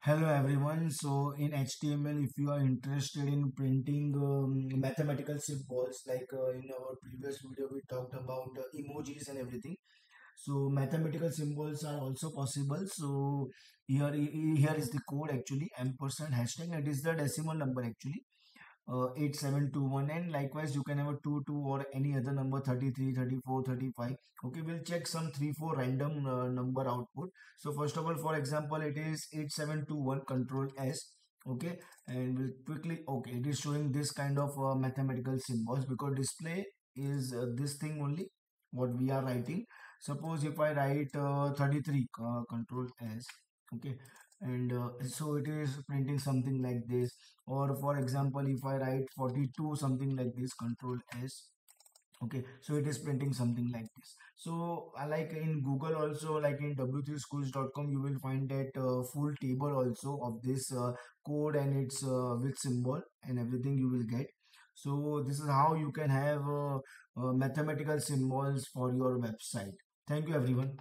Hello everyone. So in HTML, if you are interested in printing mathematical symbols, like in our previous video, we talked about emojis and everything. So mathematical symbols are also possible. So here is the code actually ampersand hashtag. It is the decimal number actually. 8721, and likewise you can have a 22 or any other number 33, 34, 35. Okay, we'll check some 3 4 random number output. So first of all, for example, it is 8721, control S. Okay, and we'll quickly, okay, it is showing this kind of mathematical symbols because display is this thing only what we are writing. Suppose if I write 33, control S. Okay, and so it is printing something like this. Or for example, if I write 42, something like this, control S. Okay, so it is printing something like this. So like in Google also, like in w3schools.com, you will find that full table also of this code and its with symbol and everything you will get. So this is how you can have mathematical symbols for your website. Thank you everyone.